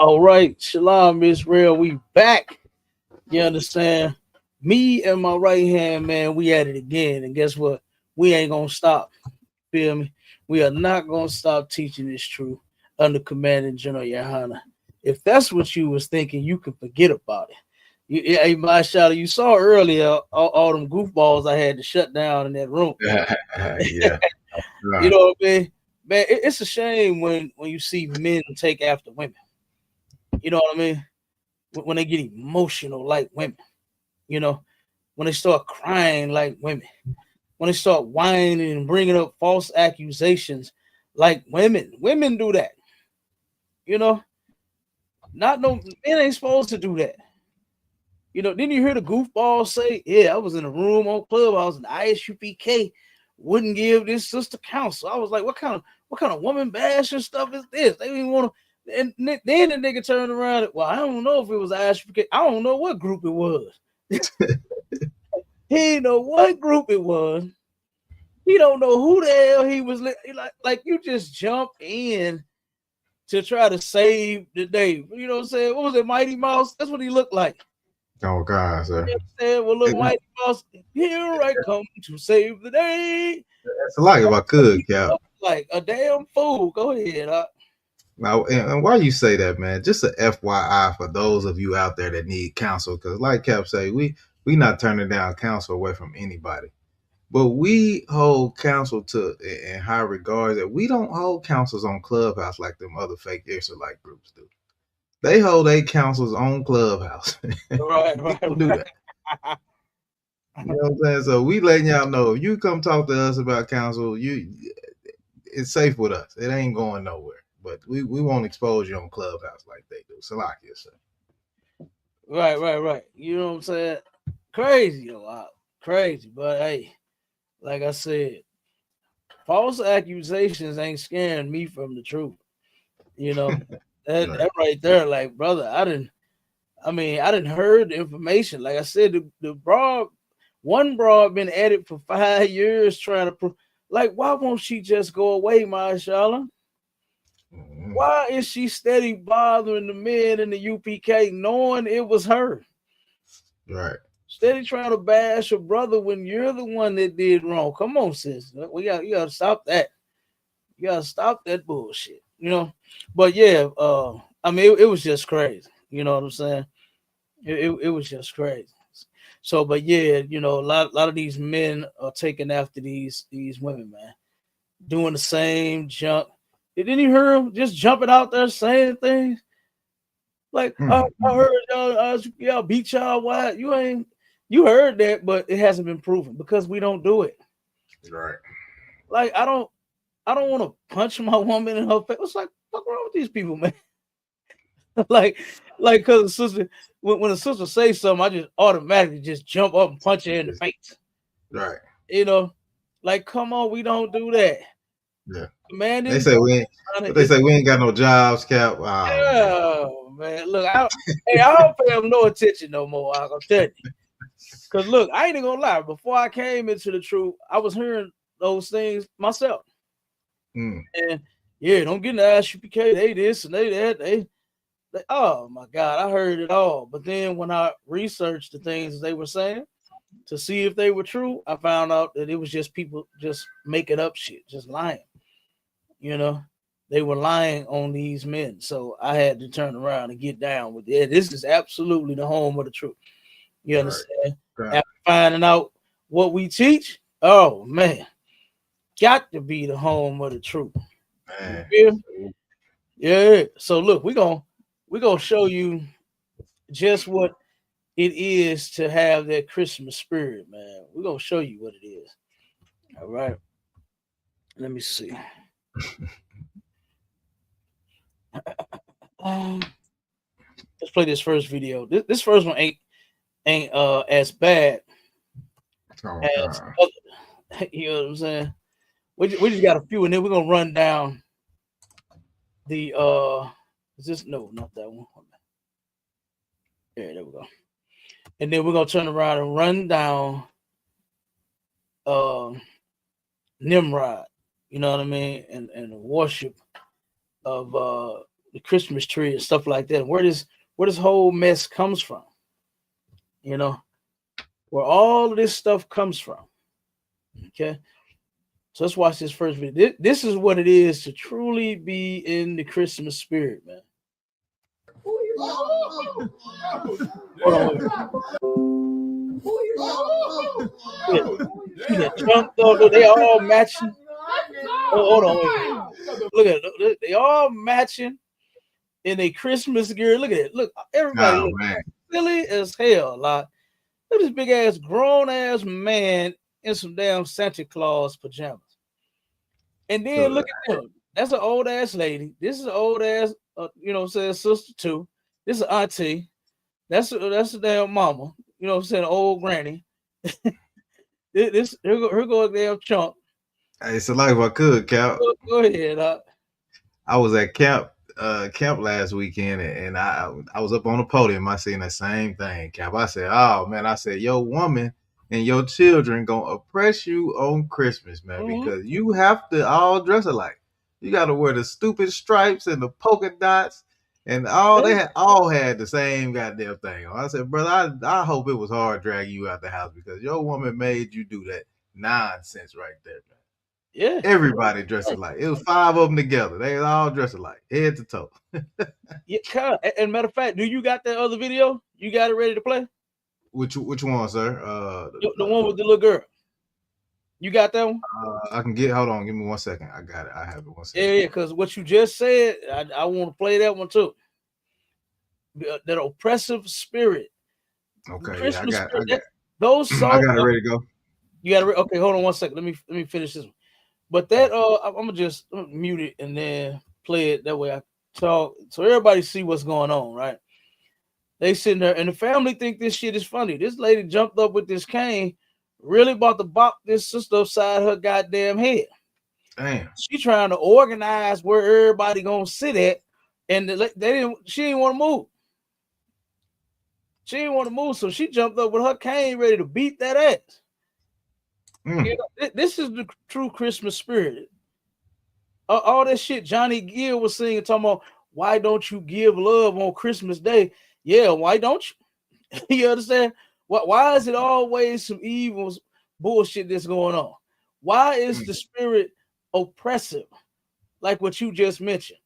All right, Shalom Israel, we back. You understand? Me and my right hand man, we at it again. And guess what? We ain't gonna stop. Feel me? We are not gonna stop teaching this truth under commanding General Yohana. If that's what you was thinking, you can forget about it. Hey, my shadow, you saw earlier all them goofballs I had to shut down in that room. Yeah. You know what I mean? Man, it's a shame when you see men take after women. You know what I mean? When they get emotional like women, you know, when they start crying like women, when they start whining and bringing up false accusations like women. Women do that, you know. Not no men ain't supposed to do that. You know, didn't you hear the goofball say, yeah, I was in a room on Clubhouse and ISUPK wouldn't give this sister counsel. I was like, what kind of woman bashing stuff is this? They didn't want to. And then the nigga turned around. Well, I don't know if it was ISUPK. I don't know what group it was. He didn't know what group it was. He don't know who the hell he was. Like you just jump in to try to save the day. You know what I'm saying? What was it, Mighty Mouse? That's what he looked like. Oh God, sir. You know, well, look, Mighty Mouse, here I come to save the day. That's like if I could, Cap. Like a damn fool. Go ahead. Now, and why you say that, man? Just a FYI for those of you out there that need counsel, because like Cap say, we not turning down counsel away from anybody, but we hold counsel to in high regards that we don't hold counsels on Clubhouse like them other fake Israelite groups do. They hold their counsels on Clubhouse. Right. Don't do that. You know what I'm saying? So we letting y'all know if you come talk to us about counsel, it's safe with us. It ain't going nowhere. But we won't expose you on Clubhouse like they do. Salakia, sir. Right. You know what I'm saying? Crazy a lot. Crazy. But hey, like I said, false accusations ain't scaring me from the truth. You know, that right there, like, brother, I didn't heard the information. Like I said, one broad been at it for 5 years trying to prove. Like, why won't she just go away, Mashallah? Why is she steady bothering the men in the UPK knowing it was her? Right. Steady trying to bash her brother when you're the one that did wrong. Come on, sis. You gotta stop that. You gotta stop that bullshit. You know? But yeah, I mean it was just crazy. You know what I'm saying? It was just crazy. So, but yeah, you know, a lot of these men are taking after these women, man, doing the same junk. Didn't you hear him just jumping out there saying things like, I heard y'all beat y'all wide. You heard that, but it hasn't been proven because we don't do it. Right. Like I don't want to punch my woman in her face. It's like, what's wrong with these people, man? like because the sister, when a sister says something, I just automatically just jump up and punch her in the face. Right. You know, like, come on, we don't do that. Yeah. Man, they say we ain't got no jobs, Cap. Oh, man. Look, I don't pay them no attention no more. I'm gonna tell you. Cause look, I ain't even gonna lie. Before I came into the truth, I was hearing those things myself. And yeah, don't get in the ISUPK. They this and they that. They, oh my God, I heard it all. But then when I researched the things they were saying to see if they were true, I found out that it was just people just making up shit, just lying. You know, they were lying on these men. So I had to turn around and get down with it. This is absolutely the home of the truth. You understand? Right. After finding out what we teach, oh man, got to be the home of the truth. Man. Yeah. So look, we're gonna show you just what it is to have that Christmas spirit, man. We're gonna show you what it is. All right. Let me see. Let's play this first video. This first one ain't as bad as other, you know what I'm saying. We just got a few, and then we're gonna run down the is this no not that one. There we go. And then we're gonna turn around and run down Nimrod, you know what I mean, and the worship of the Christmas tree and stuff like that. Where this whole mess comes from, you know, where all of this stuff comes from. Okay, so let's watch this first video. This is what it is to truly be in the Christmas spirit, man. Hold on. They all matching. Hold on. Look at it. They all matching in a Christmas gear. Look at it. Look, everybody looks silly as hell. Like, look at this big ass, grown ass man in some damn Santa Claus pajamas. And then look at them. That's an old ass lady. This is an old ass, you know what I'm saying, sister too. This is auntie. That's a damn mama. You know what I'm saying, old granny. Here go a damn chunk. Hey, it's a life I could, Cap. Go ahead. I was at camp last weekend, and I was up on the podium. I seen the same thing, Cap. I said, "Oh man," I said, "Your woman and your children gonna oppress you on Christmas, man, because you have to all dress alike. You got to wear the stupid stripes and the polka dots, and they all had the same goddamn thing." I said, "Brother, I hope it was hard dragging you out the house because your woman made you do that nonsense right there, man." Yeah, everybody dressed alike. It was 5 of them together. They all dressed alike, head to toe. Yeah, and matter of fact, do you got that other video? You got it ready to play? Which one, sir? The one with the little girl. You got that one? I can get. Hold on, give me 1 second. I got it. I have it. 1 second. Yeah, because what you just said, I want to play that one too. That oppressive spirit. Okay, yeah, I got it. Those songs. I got it ready to go. You got it. Okay, hold on 1 second. Let me finish this one. But that I'm gonna just mute it and then play it. That way I talk so everybody see what's going on, right? They sitting there and the family think this shit is funny. This lady jumped up with this cane, really about to bop this sister upside her goddamn head. Damn. She trying to organize where everybody gonna sit at, and she didn't want to move. She didn't want to move, so she jumped up with her cane ready to beat that ass. You know, this is the true Christmas spirit. All that shit Johnny Gill was singing, talking about why don't you give love on Christmas Day? Yeah, why don't you? You understand? Why is it always some evil bullshit that's going on? Why is the spirit oppressive, like what you just mentioned?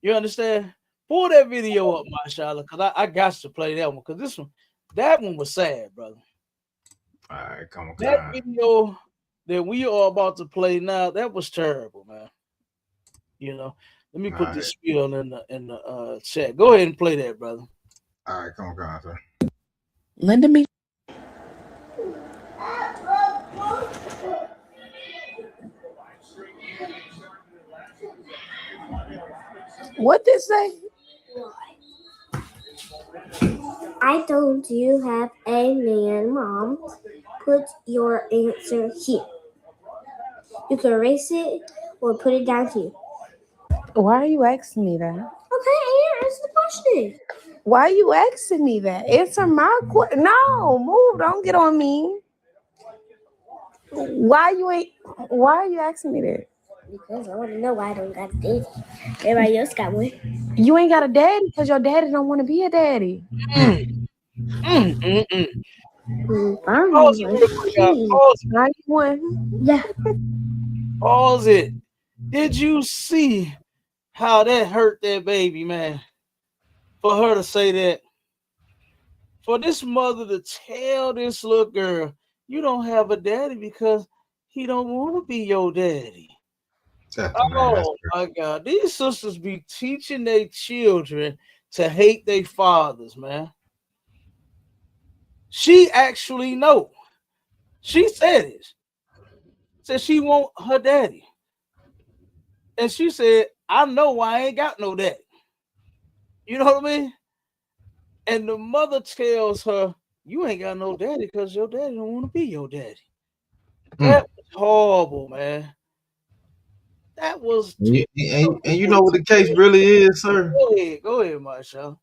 You understand? Pull that video up, mashallah, because I got to play that one, because that one was sad, brother. All right, come on. That video that we are about to play now, that was terrible, man. You know, let me put this spiel in the chat. Go ahead and play that, brother. All right, come on, sir. Linda me. What did say? I told you have a man, Mom. Put your answer here. You can erase it or put it down here. Why are you asking me that? Okay, answer the question. Why are you asking me that? Answer my question. No, move. Don't get on me. Why are you asking me that? Because I want to know why I don't got a daddy. Everybody else got one. You ain't got a daddy because your daddy don't want to be a daddy. Pause it. Did you see how that hurt that baby, man? For her to say that. For this mother to tell this little girl, you don't have a daddy because he don't want to be your daddy. Man, Oh my God, these sisters be teaching their children to hate their fathers, man. She actually know. She said it. Said she want her daddy. And she said, I know why I ain't got no daddy. You know what I mean? And the mother tells her, you ain't got no daddy because your daddy don't want to be your daddy. That was horrible, man. That was and you know what the case really is, sir? Go ahead, Marshall.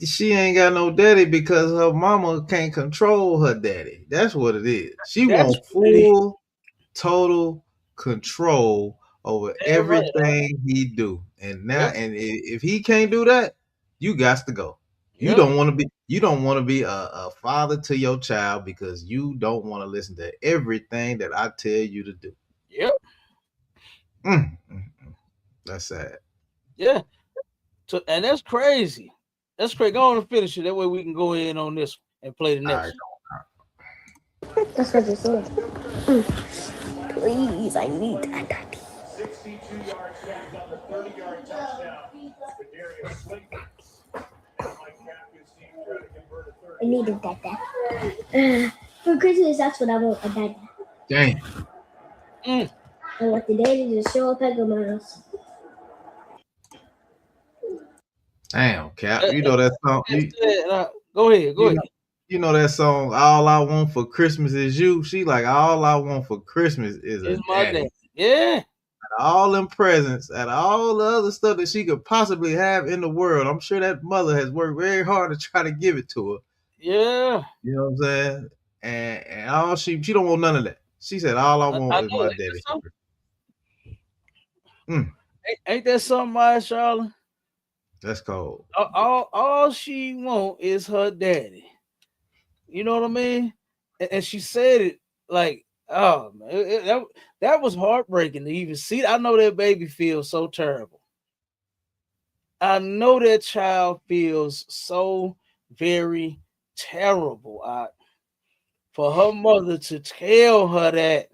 She ain't got no daddy because her mama can't control her daddy. That's what it is. She wants full, total control over everything he do. And now, and if he can't do that, you got to go. You don't want to be a father to your child because you don't want to listen to everything that I tell you to do. Yep. That's sad. Yeah. So, and that's crazy. That's crazy. Go on and finish it. That way we can go in on this and play the next. That's what you said. Please, I need that. 62-yard catch on the 30-yard touchdown. I needed that. For Christmas, that's what I want, a dad. Dang. I want the daddy to show up at my house. Damn, Cap. You know that song. Go ahead. You know that song, All I Want for Christmas Is You? She like, all I want for Christmas is a daddy. Yeah. All them presents and all the other stuff that she could possibly have in the world. I'm sure that mother has worked very hard to try to give it to her. Yeah. You know what I'm saying? And all she don't want none of that. She said, all I want is my daddy. Ain't that something, Charlotte? That's cold. All she want is her daddy. You know what I mean? And she said it like, oh man, that was heartbreaking to even see. I know that baby feels so terrible. I know that child feels so very terrible. For her mother to tell her that,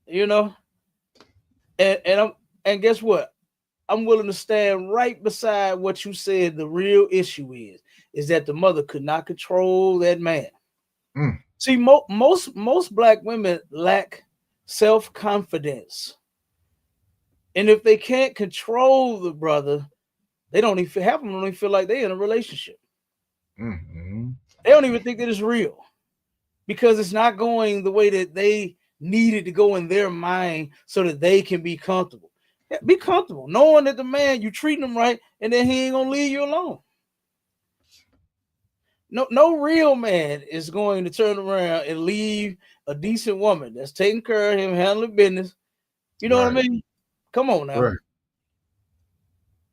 you know, and guess what? I'm willing to stand right beside what you said. The real issue is that the mother could not control that man. See, most black women lack self-confidence, and if they can't control the brother, they don't even feel like they're in a relationship. They don't even think that it's real because it's not going the way that they need it to go in their mind so that they can be comfortable. Be comfortable knowing that the man, you treating him right, and then he ain't gonna leave you alone. No real man is going to turn around and leave a decent woman that's taking care of him, handling business. You know what I mean? Come on now.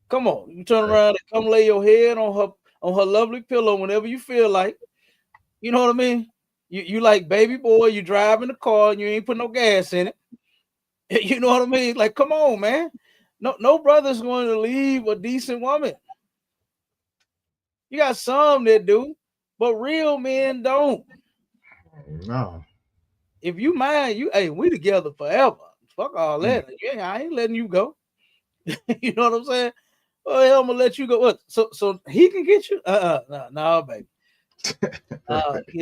Come on. You turn around and come lay your head on her lovely pillow whenever you feel like. You know what I mean? You like baby boy, you driving the car and you ain't put no gas in it. You know what I mean? Like, come on, man. No brother's going to leave a decent woman. You got some that do, but real men don't. No. If you mind, we together forever. Fuck all that. Yeah, I ain't letting you go. You know what I'm saying? Well, I'm gonna let you go. What? So he can get you? No, baby.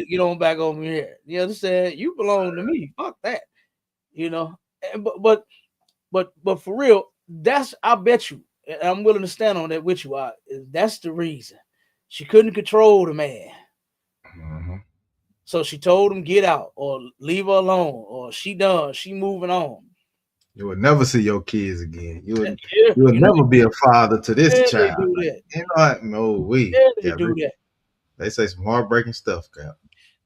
Get on back over here. You understand? You belong to me. Fuck that. You know. But for real, I bet you, and I'm willing to stand on that with you. That's the reason she couldn't control the man. So she told him get out or leave her alone or she done. She moving on. You would never see your kids again. You would never be a father to this child. They do that. You know what? No, they do that. They say some heartbreaking stuff, Cap.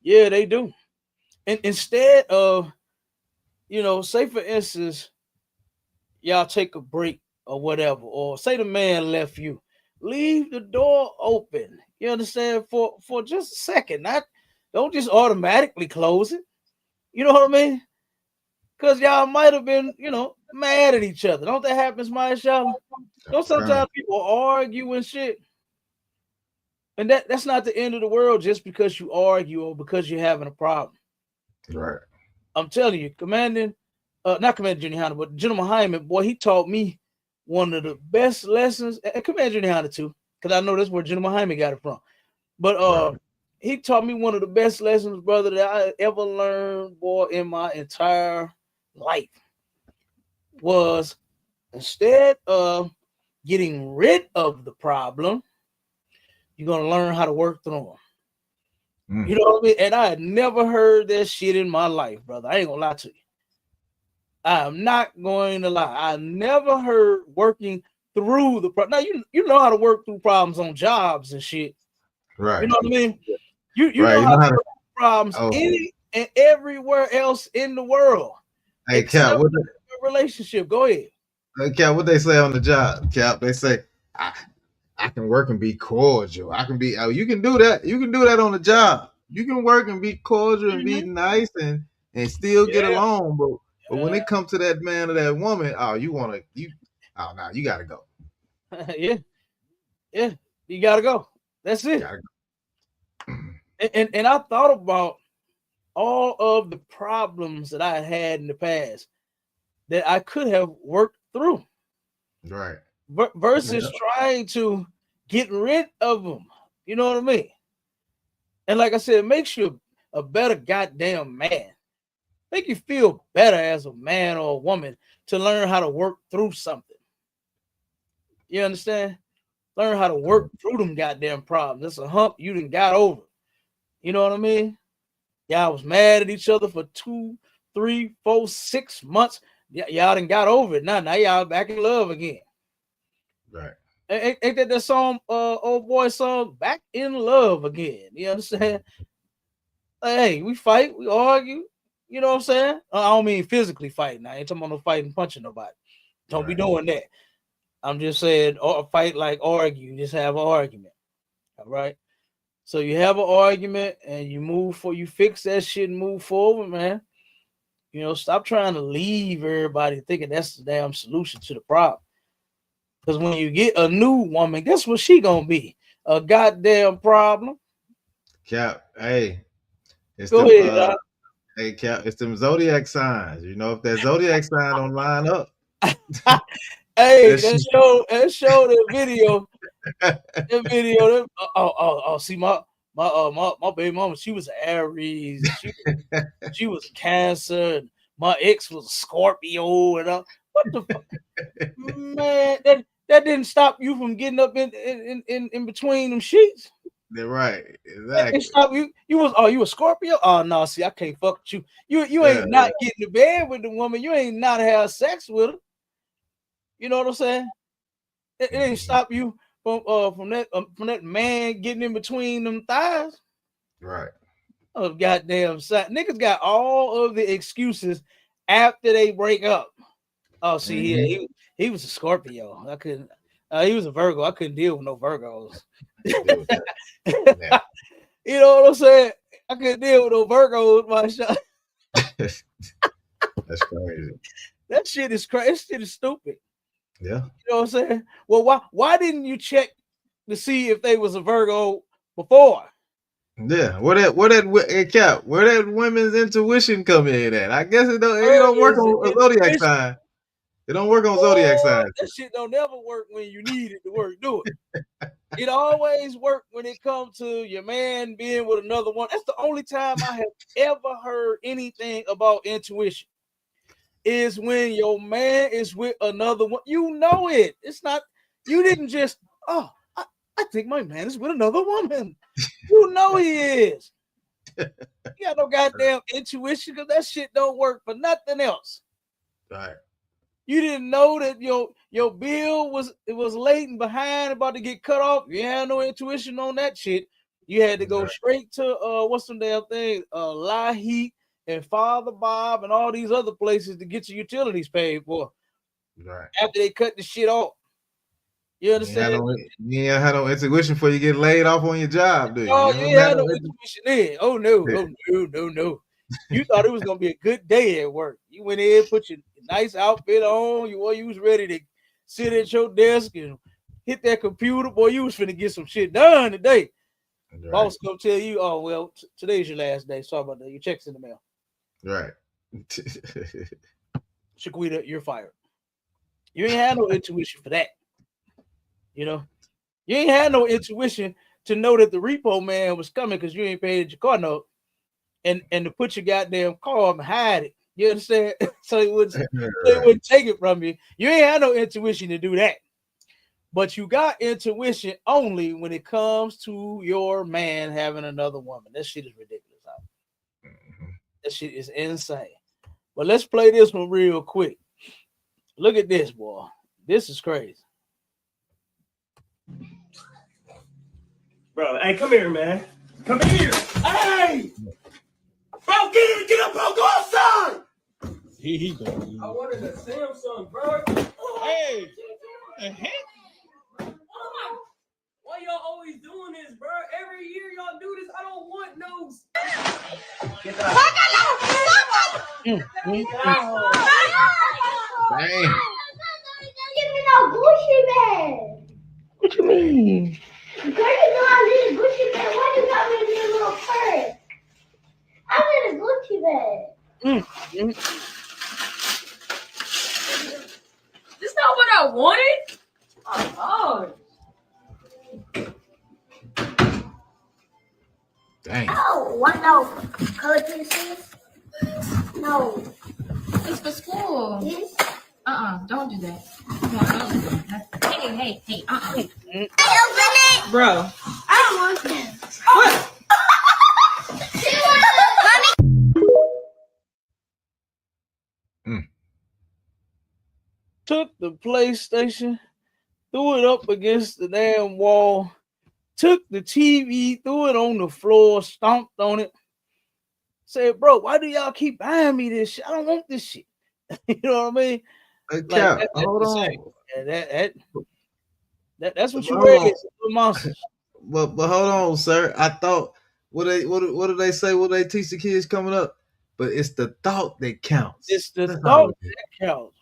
Yeah, they do. And instead of, say for instance, y'all take a break or whatever, or say the man left you, leave the door open. You understand? For just a second. Don't just automatically close it. You know what I mean? Because y'all might have been, mad at each other. Don't that happen, y'all? Sometimes people argue and shit. And that's not the end of the world just because you argue or because you're having a problem. Right. I'm telling you, not Commander Junior Honda, but General Hyman, boy, he taught me one of the best lessons, and Commander Junior Honda too, because I know that's where General Hyman got it from. But he taught me one of the best lessons, brother, that I ever learned, boy, in my entire life. Was instead of getting rid of the problem, you're gonna learn how to work through them. You know what I mean? And I had never heard that shit in my life, brother. I ain't gonna lie to you. I am not going to lie. I never heard working through the problem. Now you know how to work through problems on jobs and shit. Right. You know what I mean? You Right. know how to work through problems any and everywhere else in the world. Hey, Cap, what relationship? Go ahead. Hey, Cap, what they say on the job? Cap, they say I can work and be cordial. I can be. Oh, you can do that. You can do that on the job. You can work and be cordial and be nice and still get along. But when it comes to that man or that woman, oh, you gotta go. Yeah, you gotta go. That's it. And I thought about all of the problems that I had in the past that I could have worked through. Right. Versus trying to get rid of them. You know what I mean? And like I said, it makes you a better goddamn man. Make you feel better as a man or a woman to learn how to work through something. You understand? Learn how to work through them goddamn problems. That's a hump you done got over. You know what I mean? Y'all was mad at each other for 2, 3, 4, 6 months. Y'all done got over it. Now y'all back in love again. Right. Ain't that song, old boy song, Back in Love Again? You understand? Hey, we fight, we argue. You know what I'm saying? I don't mean physically fighting. I ain't talking about no fighting, punching nobody. Don't be doing that. I'm just saying, fight like argue. Just have an argument. All right? So you have an argument and you fix that shit and move forward, man. You know, stop trying to leave everybody thinking that's the damn solution to the problem. Because when you get a new woman, guess what she gonna be? A goddamn problem. Cap, hey. Go ahead. Hey, Cap, it's them zodiac signs. You know, if that zodiac sign don't line up. Hey, that show the video. That video. See my baby mama, she was an Aries. She was a Cancer. And my ex was a Scorpio. And what the fuck? Man, that didn't stop you from getting up in between them sheets. They're right. Exactly. Stop you. You a Scorpio? Oh no, see, I can't fuck with you. You ain't not getting to bed with the woman. You ain't not have sex with her. You know what I'm saying? It ain't stop you from that man getting in between them thighs. Right. Oh goddamn son. Niggas got all of the excuses after they break up. Oh, see, he was a Scorpio. I couldn't. He was a Virgo. I couldn't deal with no Virgos. You know what I'm saying? I couldn't deal with no Virgos. My shot. That's crazy. That shit is crazy. That shit is stupid. Yeah. You know what I'm saying? Well, why didn't you check to see if they was a Virgo before? Yeah, where that women's intuition come in at? I guess it don't work on a zodiac sign. It don't work on zodiac signs. That shit don't never work when you need it to work. Do it. It always work when it comes to your man being with another one. That's the only time I have ever heard anything about intuition. Is when your man is with another one. You know it. It's not. You didn't just. I think my man is with another woman. You know he is. You got no goddamn intuition because that shit don't work for nothing else. Right. You didn't know that your bill was late and behind, about to get cut off. You had no intuition on that shit. You had to go straight to what's some damn thing, La Heat and Father Bob and all these other places to get your utilities paid for. Right. After they cut the shit off. You understand? You ain't had no intuition before you get laid off on your job, do you? Oh, you had no intuition then. Oh no. You thought it was gonna be a good day at work. You went in, put your nice outfit on. You was ready to sit at your desk and hit that computer. Boy, you was finna get some shit done today. Right. Boss gonna tell you, oh well, today's your last day. Sorry about that. Your check's in the mail. Right. Shaquita, you're fired. You ain't had no intuition for that. You know, you ain't had no intuition to know that the repo man was coming because you ain't paid your car note, and to put your goddamn car up and hide it. You understand? so it wouldn't take it from you. You ain't had no intuition to do that. But you got intuition only when it comes to your man having another woman. That shit is ridiculous. That shit is insane. But let's play this one real quick. Look at this, boy. This is crazy. Bro, hey, come here, man. Come here. Hey! Bro, get up, bro. Go outside. He goes. I wanted a Samsung, bro. Hey. Why y'all always doing this, bro? Every year y'all do this. I don't want no. Dang. Give me no Gucci bag. What you mean? Girl, you know I need a Gucci bag. Why you got me in a little purse? I need a Gucci bag. This not what I wanted. Oh, Dang. Oh, what no? Color pencils? No. It's for school. This? Don't do that. Come on, don't do that. Hey. I open it. Bro. I don't want this. What? Took the PlayStation, threw it up against the damn wall, took the TV, threw it on the floor, stomped on it. Said, bro, why do y'all keep buying me this shit? I don't want this shit. You know what I mean? Hey, Cap, hold on. That's what you raise, monsters. But hold on, sir. I thought what do they say? What they teach the kids coming up? But it's the thought that counts. It's the thought that counts.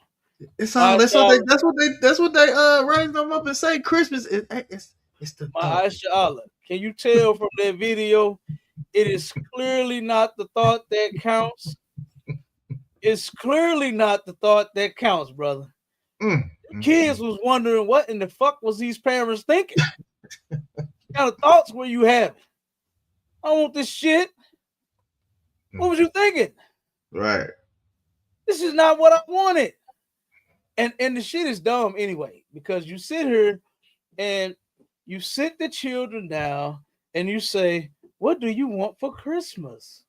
It's all. That's what they raise them up and say. Christmas. It's the thought. Allah, can you tell from that video? It is clearly not the thought that counts. It's clearly not the thought that counts, brother. Kids was wondering what in the fuck was these parents thinking? What kind of thoughts were you having? I don't want this shit. What was you thinking? Right. This is not what I wanted. And the shit is dumb anyway, because you sit here and you sit the children down and you say, what do you want for Christmas?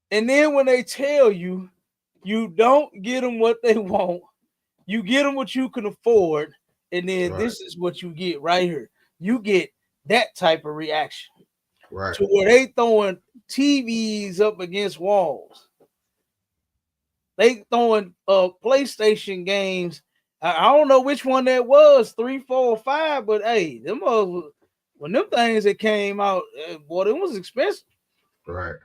And then when they tell you, you don't get them what they want. You get them what you can afford. And then this is what you get right here. You get that type of reaction. Right. To where they throwing TVs up against walls. They throwing PlayStation games. I don't know which one that was, 3, 4, or 5, but hey, them when them things that came out, boy, it was expensive. Right.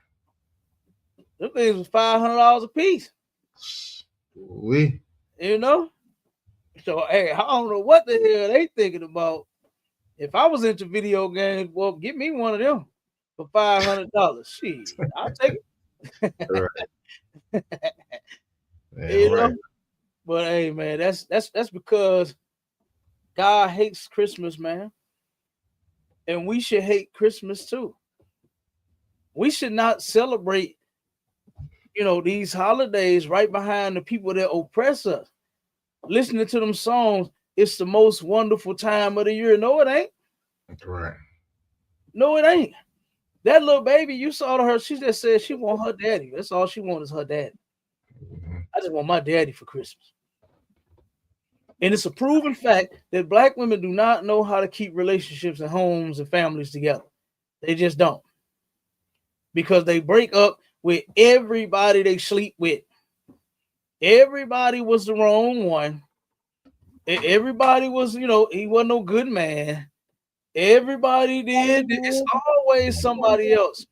Them things was $500 a piece. You know? So hey, I don't know what the hell they thinking about. If I was into video games, well, get me one of them for $500. Shit, I'll take it. Right. You know? But hey, man, that's because God hates Christmas, man. And we should hate Christmas too. We should not celebrate, these holidays right behind the people that oppress us. Listening to them songs, it's the most wonderful time of the year. No, it ain't. Right. No, it ain't. That little baby, you saw her, she just said she want her daddy. That's all she wants is her daddy. I just want my daddy for Christmas. And it's a proven fact that Black women do not know how to keep relationships and homes and families together. They just don't. Because they break up with everybody they sleep with. Everybody was the wrong one. Everybody was, he wasn't no good man. Everybody did. It's always somebody else.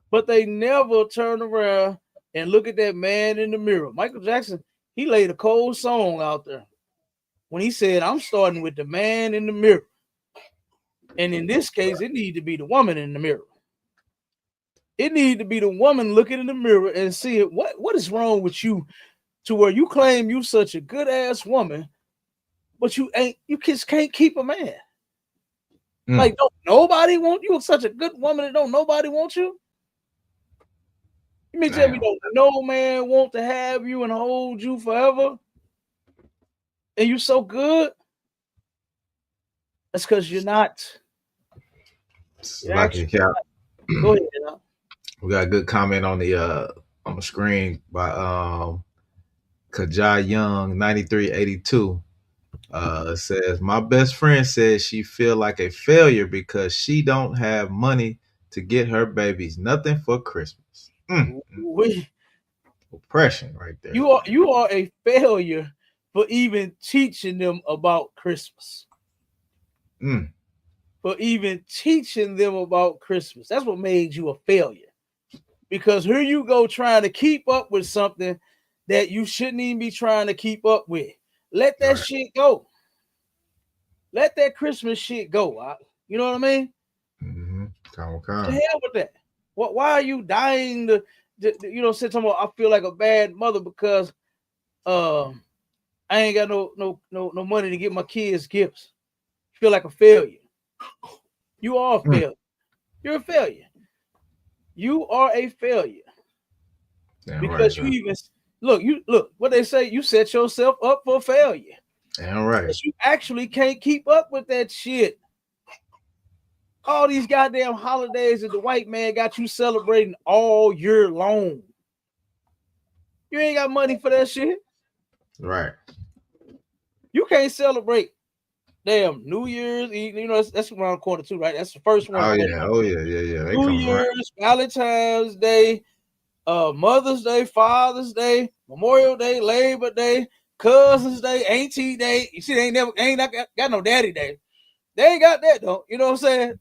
But they never turn around and look at that man in the mirror. Michael Jackson, he laid a cold song out there when he said, I'm starting with the man in the mirror. And in this case, it needs to be the woman in the mirror. It need to be the woman looking in the mirror and seeing what is wrong with you to where you claim you such a good ass woman, but you just can't keep a man. Like, don't nobody want you? Such a good woman that don't nobody want you? You mean tell me don't no man want to have you and hold you forever? And you so good? That's because you're not. Lucky Cap. Go ahead. We got a good comment on the screen by Kajai Young 9382. Says my best friend says she feel like a failure because she don't have money to get her babies nothing for Christmas. Oppression right there. You are a failure for even teaching them about Christmas. For even teaching them about Christmas. That's what made you a failure. Because here you go trying to keep up with something that you shouldn't even be trying to keep up with. Let that shit go. Let that Christmas shit go. You know what I mean? The hell with that. Why are you dying to say something about I feel like a bad mother because I ain't got no money to get my kids gifts. Feel like a failure. You are a failure. You're a failure. You are a failure. Damn because right, you even look what they say, you set yourself up for failure. Damn right. You actually can't keep up with that shit. All these goddamn holidays that the white man got you celebrating all year long. You ain't got money for that shit. Right. You can't celebrate damn New Year's Eve. You know, that's around quarter two, right? That's the first one. Oh yeah. They New Year's, Valentine's Day, Mother's Day, Father's Day, Memorial Day, Labor Day, Cousin's Day, Auntie Day. You see, they ain't got no Daddy Day. They ain't got that though. You know what I'm saying?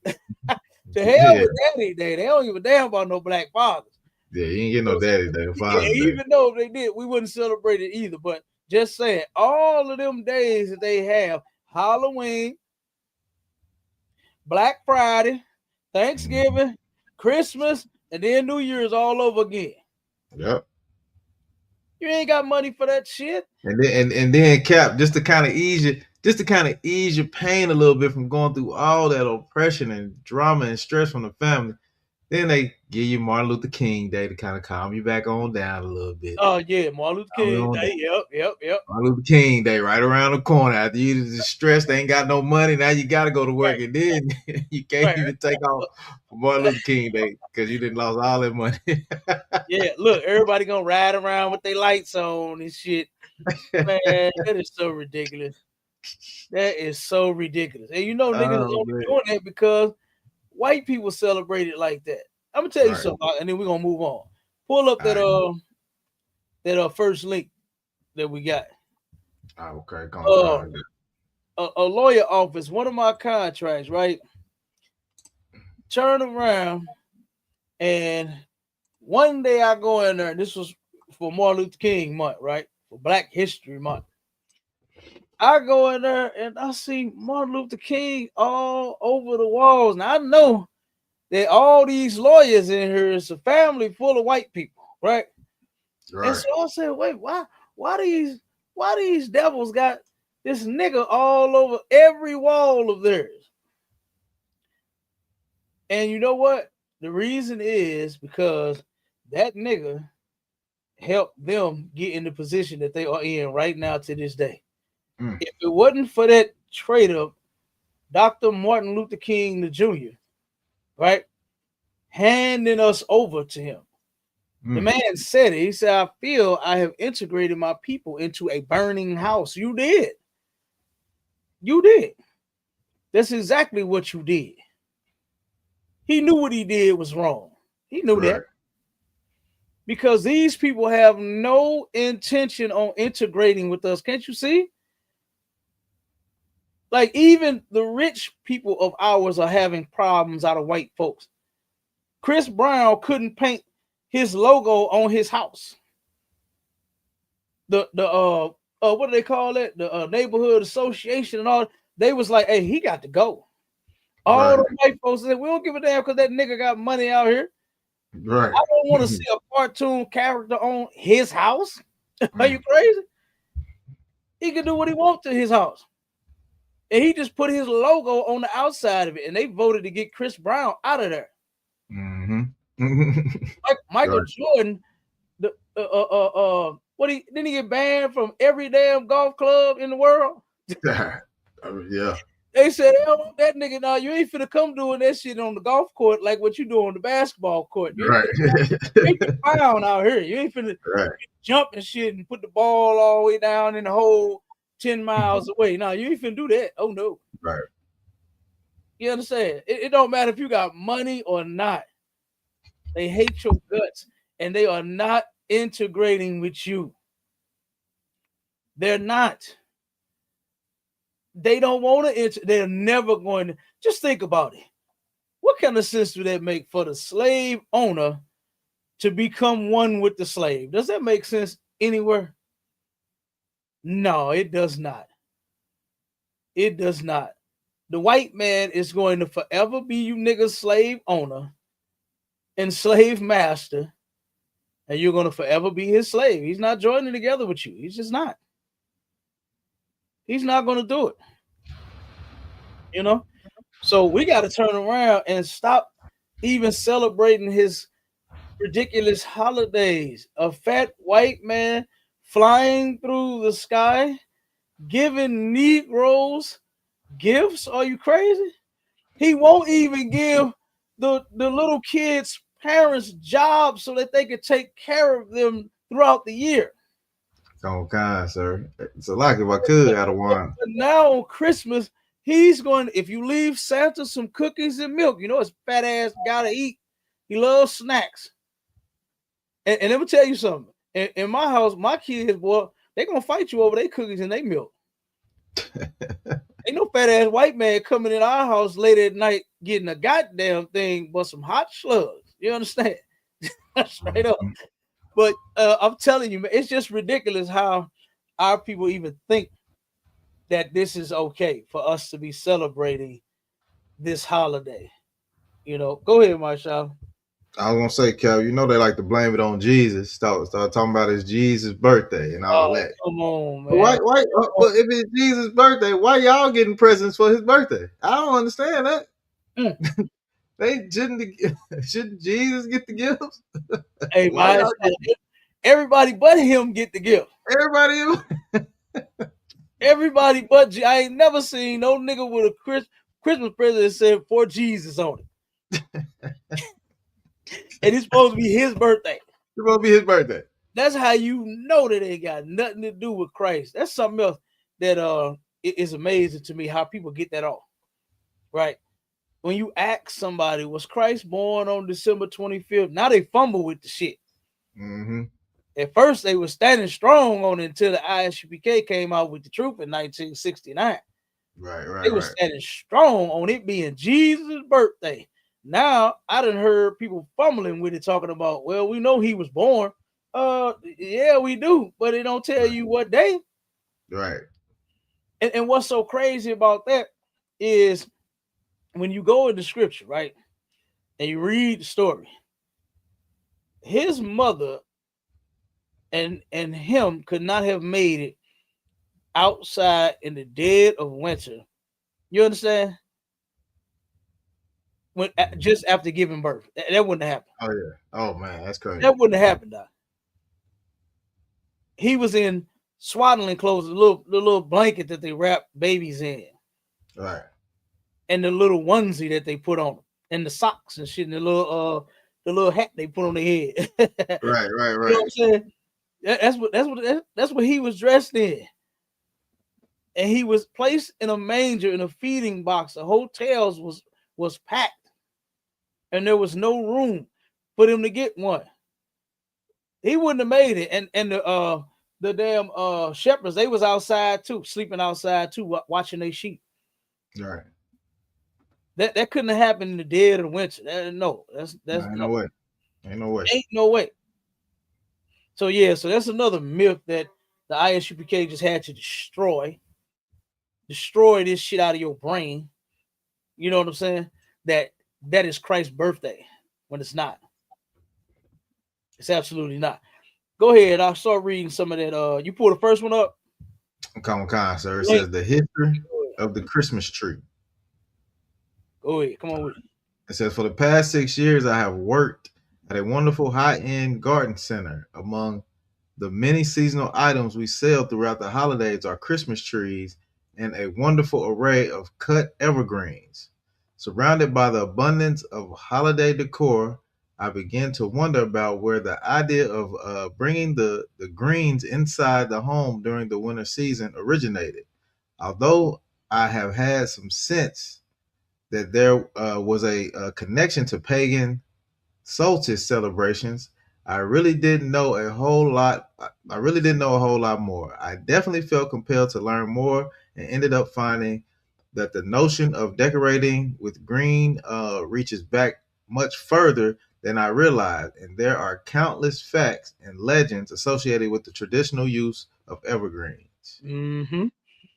To hell with Daddy Day. They don't give a damn about no black fathers. Yeah, you ain't get no Daddy Day. Father's Day. Even though if they did, we wouldn't celebrate it either. But just saying, all of them days that they have, Halloween, Black Friday, Thanksgiving, Christmas, and then New Year's all over again. Yep. You ain't got money for that shit. And then Cap, just to kind of ease your pain a little bit from going through all that oppression and drama and stress from the family. Then they give you Martin Luther King Day to kind of calm you back on down a little bit. Oh yeah, Martin Luther King Day. Yep. Martin Luther King Day right around the corner. After you just stressed, they ain't got no money. Now you got to go to work, and then you can't even take off for Martin Luther King Day because you didn't lost all that money. Yeah, look, everybody gonna ride around with their lights on and shit. Man, that is so ridiculous. That is so ridiculous. And you know, niggas only doing that because white people celebrate it like that. I'm gonna tell you something, and then we're gonna move on. Pull up that first link that we got. Okay, a lawyer office, one of my contracts, right? Turn around, and one day I go in there, and this was for Martin Luther King month, right? For Black History Month. I go in there and I see Martin Luther King all over the walls. Now I know that all these lawyers in here is a family full of white people, right? And so I said, wait, why these devils got this nigga all over every wall of theirs? And you know what? The reason is because that nigga helped them get in the position that they are in right now to this day. If it wasn't for that traitor, Dr. Martin Luther King Jr., right, handing us over to him. The man said it. He said, I feel I have integrated my people into a burning house. You did. You did. That's exactly what you did. He knew what he did was wrong. He knew that. Because these people have no intention on integrating with us. Can't you see? Like, even the rich people of ours are having problems out of white folks. Chris Brown couldn't paint his logo on his house. The what do they call it? The neighborhood association and all. They was like, hey, he got to go. All the white folks said, we don't give a damn because that nigga got money out here. Right. I don't want to see a cartoon character on his house. Are you crazy? He can do what he wants to his house. And he just put his logo on the outside of it, and they voted to get Chris Brown out of there. Michael Right. Jordan, didn't he get banned from every damn golf club in the world? Yeah. They said, hell, that nigga, now you ain't finna come doing that shit on the golf court like what you do on the basketball court. You Right. ain't finna pound out here. You ain't finna Right. jump and shit and put the ball all the way down in the hole 10 miles away. No, you ain't finna do that. Oh no. Right. You understand? It don't matter if you got money or not. They hate your guts and they are not integrating with you. They're not. They don't want to they're never going to. Just think about it. What kind of sense do that make for the slave owner to become one with the slave? Does that make sense anywhere? No, it does not. It does not. The white man is going to forever be you niggas' slave owner and slave master, and you're going to forever be his slave. He's not joining together with you. He's just not. He's not going to do it. You know? So we got to turn around and stop even celebrating his ridiculous holidays. A fat white man flying through the sky, giving Negroes gifts. Are you crazy? He won't even give the little kids' parents jobs so that they could take care of them throughout the year. Oh, kind, sir. So, like, if I could, out of one. But now on Christmas, he's going, if you leave Santa some cookies and milk, you know his fat ass gotta eat. He loves snacks. And let me tell you something. In my house, my kids, boy, they're going to fight you over their cookies and their milk. Ain't no fat ass white man coming in our house late at night getting a goddamn thing but some hot slugs. You understand? Straight up. But I'm telling you, man, it's just ridiculous how our people even think that this is okay for us to be celebrating this holiday. You know, go ahead, Marshall. I was gonna say, Cal, you know they like to blame it on Jesus. Start talking about it's Jesus' birthday and all that. Come on, man. But if it's Jesus' birthday, why y'all getting presents for his birthday? I don't understand that. They shouldn't Jesus get the gifts? Hey, everybody but him get the gift. Everybody but I ain't never seen no nigga with a Christmas present that said for Jesus on it. And it's supposed to be his birthday. It's supposed to be his birthday. That's how you know that it got nothing to do with Christ. That's something else that is amazing to me how people get that off. Right? When you ask somebody, was Christ born on December 25th? Now they fumble with the shit. Mm-hmm. At first, they were standing strong on it until the ISUPK came out with the truth in 1969. Right. They were standing strong on it being Jesus' birthday. Now, I done heard people fumbling with it, talking about, well, we know he was born. Yeah, we do, but it don't tell you what day. Right. And what's so crazy about that is when you go into scripture, right, and you read the story, his mother and him could not have made it outside in the dead of winter. You understand? When just after giving birth, that wouldn't have happened. Oh yeah. Oh man, that's crazy. That wouldn't have happened, Doc. He was in swaddling clothes, the little blanket that they wrap babies in, right, and the little onesie that they put on them, and the socks and shit, and the little hat they put on their head. right. You know what I'm saying? That's what he was dressed in. And he was placed in a manger in a feeding box. The hotels was packed, and there was no room for them to get one. He wouldn't have made it. And the damn shepherds, they was outside too, sleeping outside too, watching their sheep. Right. That couldn't have happened in the dead of winter. No, that's ain't no way. Ain't no way. Ain't no way. So yeah, so that's another myth that the ISUPK just had to destroy this shit out of your brain. You know what I'm saying? That is Christ's birthday when it's not. It's absolutely not. Go ahead. I'll start reading some of that. You pull the first one up. Come on, sir. It Link. says the history of the Christmas tree. Go ahead. Come on with it. It says, for the past 6 years, I have worked at a wonderful high-end garden center. Among the many seasonal items we sell throughout the holidays are Christmas trees and a wonderful array of cut evergreens. Surrounded by the abundance of holiday decor, I began to wonder about where the idea of bringing the greens inside the home during the winter season originated. Although I have had some sense that there was a connection to pagan solstice celebrations, I really didn't know a whole lot. I really didn't know a whole lot more. I definitely felt compelled to learn more and ended up finding that the notion of decorating with green reaches back much further than I realized, and there are countless facts and legends associated with the traditional use of evergreens. Mm-hmm. It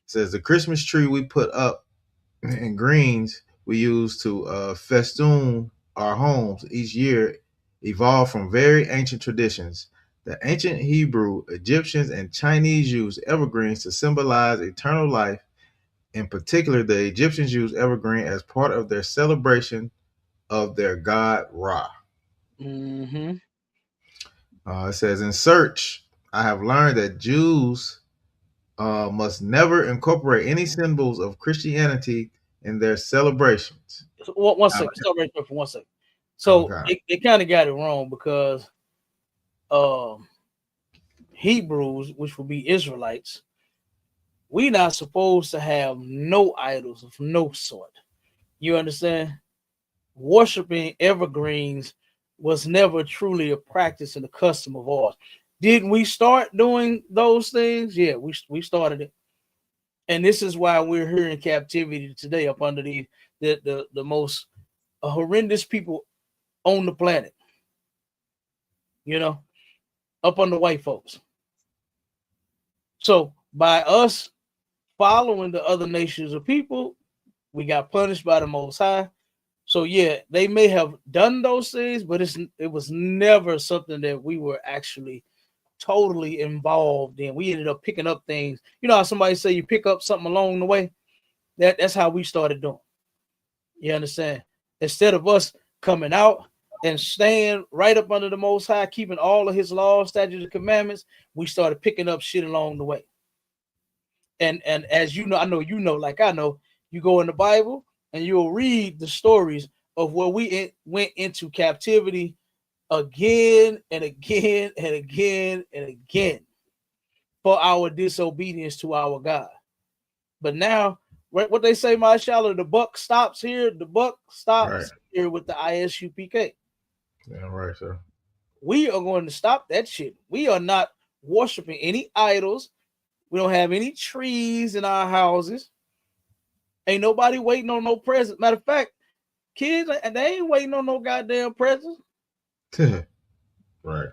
says the Christmas tree we put up in greens we use to festoon our homes each year evolved from very ancient traditions. The ancient Hebrew, Egyptians, and Chinese used evergreens to symbolize eternal life. In particular, the Egyptians used evergreen as part of their celebration of their god Ra. Mm-hmm. It says, in search, I have learned that Jews must never incorporate any symbols of Christianity in their celebrations. So, one second. Stop right there for 1 second. So Okay. they kind of got it wrong because Hebrews, which would be Israelites, we not supposed to have no idols of no sort. You understand? Worshiping evergreens was never truly a practice and a custom of ours. Didn't we start doing those things? Yeah, we started it. And this is why we're here in captivity today, up under the most horrendous people on the planet. You know, up under white folks. So by us following the other nations of people, we got punished by the Most High. So yeah, they may have done those things, but it was never something that we were actually totally involved in. We ended up picking up things. You know how somebody say you pick up something along the way? That's how we started doing. You understand? Instead of us coming out and staying right up under the Most High, keeping all of his laws, statutes, and commandments, we started picking up shit along the way. And as you know, I know you know, like I know, you go in the Bible and you'll read the stories of where we went into captivity again and again and again and again for our disobedience to our God. But now, what they say, my shallow, the buck stops here. The buck stops here with the ISUPK. Yeah, right, sir. We are going to stop that shit. We are not worshiping any idols. We don't have any trees in our houses. Ain't nobody waiting on no present. Matter of fact, kids, they ain't waiting on no goddamn presents. Right.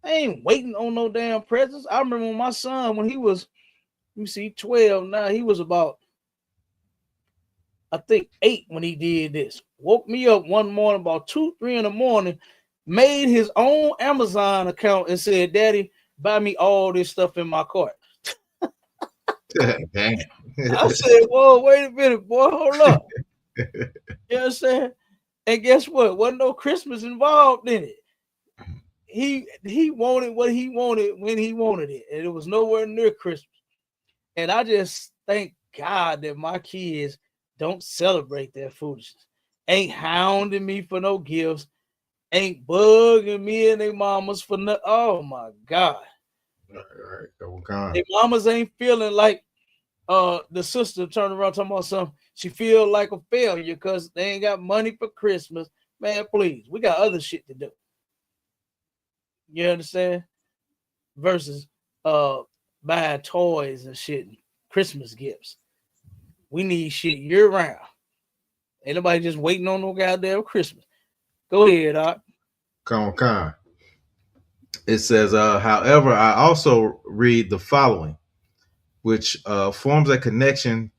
I ain't waiting on no damn presents. I remember when my son, when he was, let me see, 12 now, he was about, I think 8 when he did this. Woke me up one morning about 2, 3 in the morning, made his own Amazon account and said, Daddy, buy me all this stuff in my cart. Damn. I said, whoa, wait a minute, boy, hold up. You know what I'm saying? And guess what? Wasn't no Christmas involved in it. He wanted what he wanted when he wanted it, and it was nowhere near Christmas. And I just thank God that my kids don't celebrate that foolishness. Ain't hounding me for no gifts, ain't bugging me and their mamas for no. Oh my God. Right. Their mamas ain't feeling like the sister turned around talking about something. She feel like a failure because they ain't got money for Christmas. Man, please, we got other shit to do. You understand? Versus buying toys and shit, and Christmas gifts. We need shit year round. Ain't nobody just waiting on no goddamn Christmas. Go ahead, Doc. Come on. It says, however, I also read the following, which forms a connection,